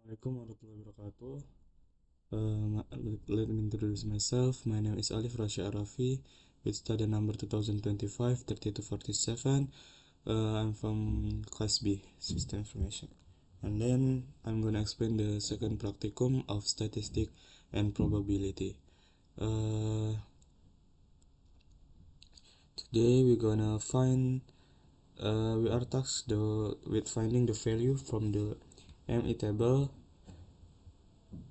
Assalamualaikum warahmatullahi wabarakatuh. Let me introduce myself. My name is Alif Rasya Arafi with study number 2025-3247. I'm from class B, System Information. And then I'm gonna explain the second practicum of statistics and probability. Today we're gonna we are tasked with finding the value from the ME table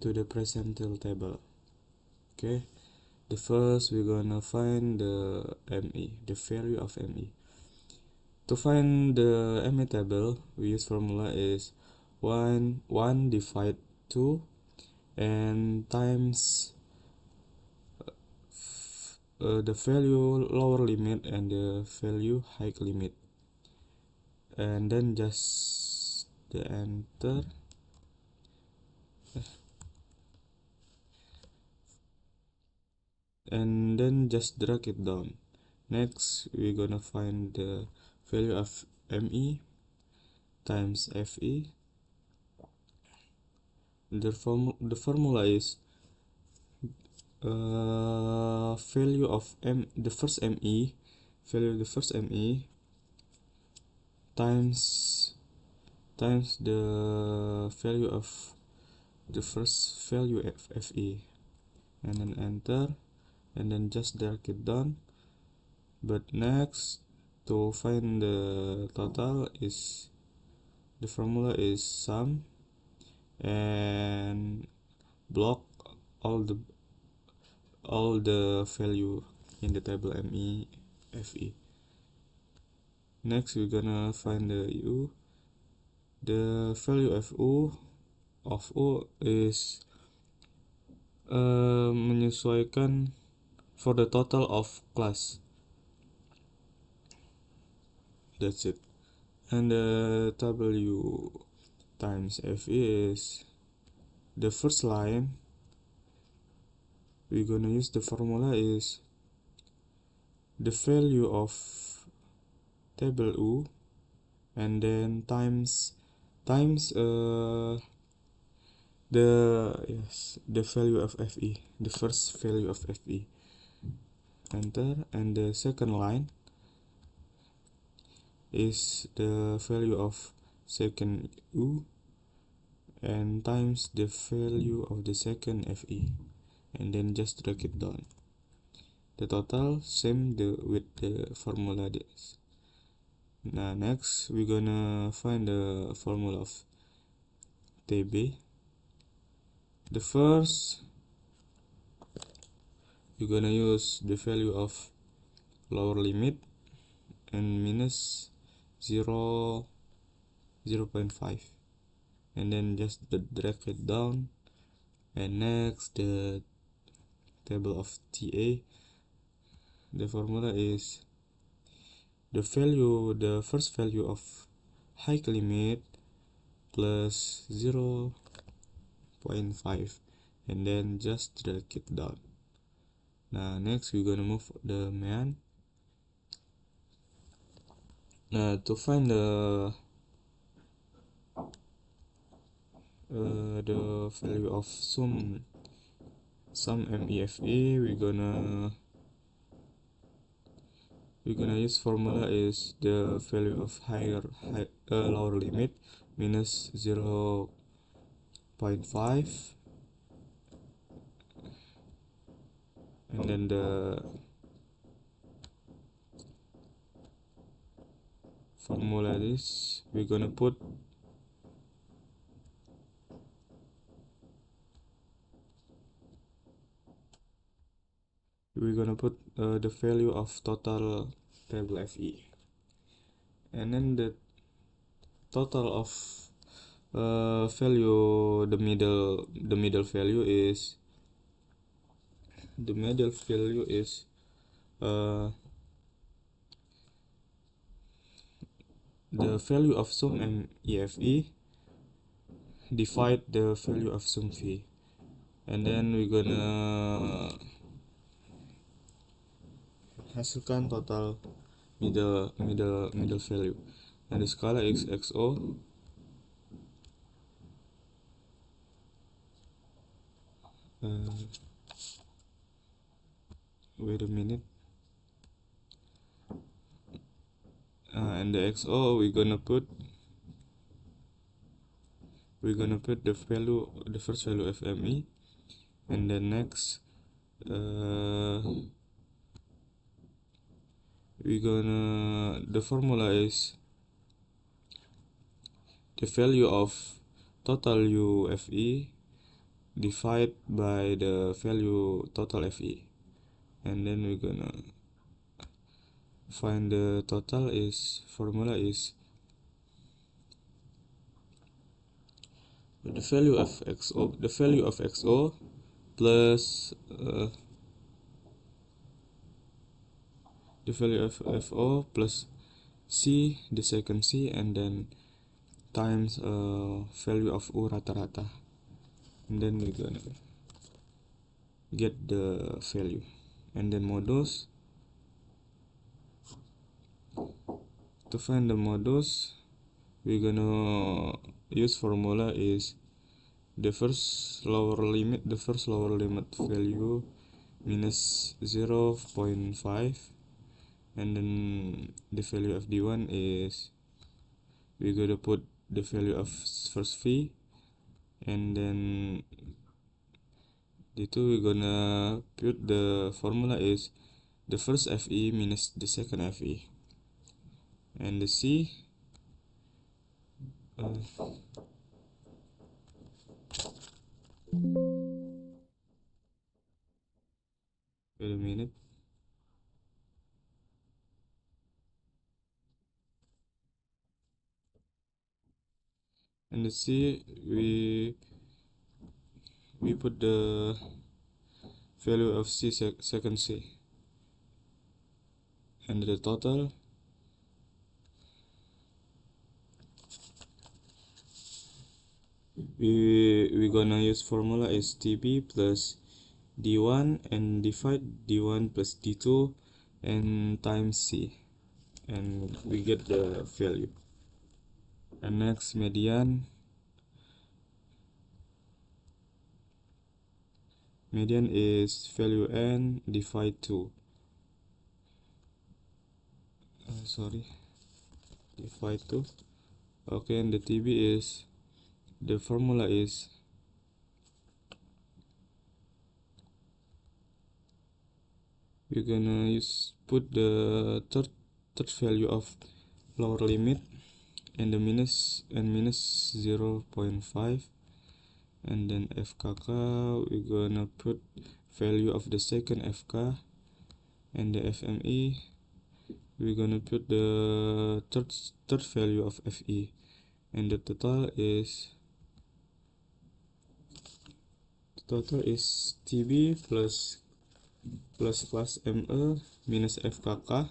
to the percentile table. Okay, the first we're gonna find the ME, the value of ME. To find the ME table, we use formula is 1 divide 2 and times the value lower limit and the value high limit, and then just the enter. And then just drag it down. Next we're gonna find the value of ME times FE. The formula is value of the first ME times the value of the first value FE, and then enter, and then just drag it down. But next, to find the total, is the formula is sum and block all the value in the table ME FE. Next we're gonna find the U. The value of U is menyesuaikan for the total of class. That's it. And the W times FE is the first line. We're gonna use the formula is the value of table U, and then times the value of FE, the first value of FE. Enter, and the second line is the value of second U, and times the value of the second FE, and then just drag it down. The total same with the formula this. Now next we're gonna find the formula of TB. The first we're gonna use the value of lower limit and minus 0.5, and then just drag it down. And next the table of TA, the formula is the first value of high limit plus 0.5, and then just drag it down. Now next we're gonna move the mean. To find the value of sum MEFE, we're gonna use formula is the value of lower limit minus 0.5, and then the formula is we're gonna put the value of total table FE, and then the total of value, the middle value is the value of sum MEFE divide the value of sum V, and then we're gonna hasilkan total middle value, and the skala is XO, wait a minute. And the XO we're gonna put the first value FME, and then next the formula is the value of total UFE divided by the value total FE, and then we're gonna find the total. Is formula is the value of XO plus the value of FO plus C, the second C, and then times value of U rata-rata, and then we're gonna get the value, and then modus. To find the modus, we're gonna use formula is the first lower limit value minus 0.5, and then the value of D1 is we're gonna put the value of first V, and then D2 we're gonna put the formula is the first FE minus the second FE, and the C wait a minute. And the C we put the value of C second C, and the total we gonna use formula is TB plus D1 and divide D1 plus D2 and times C, and we get the value. And next median is value N divide 2 divide 2. Okay, and the TB is the formula is we're gonna put the third value of lower limit and the minus 0.5, and then FKK we're gonna put value of the second FK, and the FME we're gonna put the third value of FE, and the total is TB plus class ME minus FKK,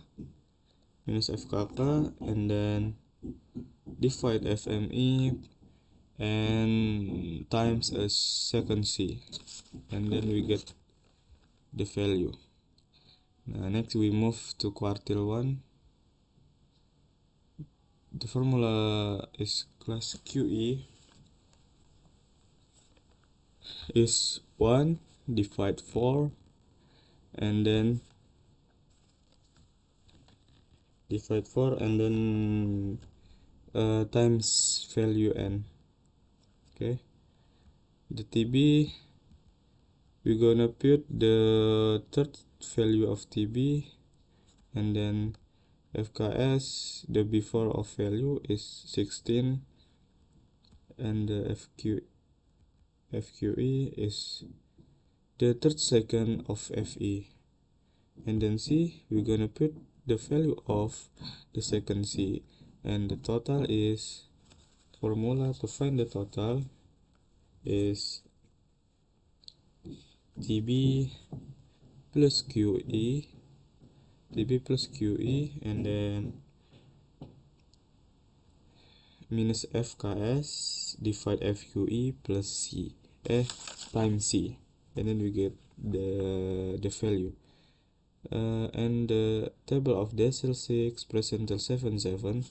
and then divide FME and times a second C, and then we get the value. Now next we move to quartile 1. The formula is class QE is 1 divide 4, and then times value N. Okay, the TB we're gonna put the third value of TB, and then FKS the before of value is 16, and the FQE is the third second of FE, and then C we're gonna put the value of the second C, and the total is formula to find the total is TB plus QE, and then minus FKS divide FQE plus C times C, and then we get the value. And the table of decile 6 percentile 77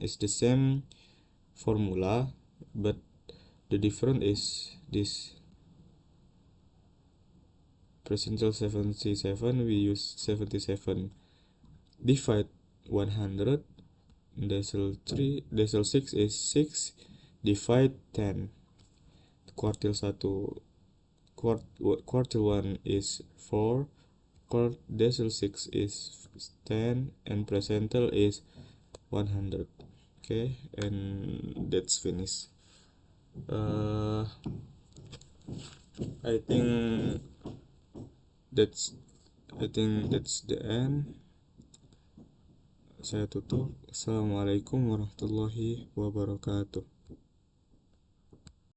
is the same formula, but the difference is this. percentile 77, we use 77 divide 100, decimal 6 is 6 divide 10, quartile 1, quartile 1 is 4, decimal 6 is 10, and percentile is 100. Okay, and that's finished. I think that's the end. Saya tutup. Assalamualaikum warahmatullahi wabarakatuh.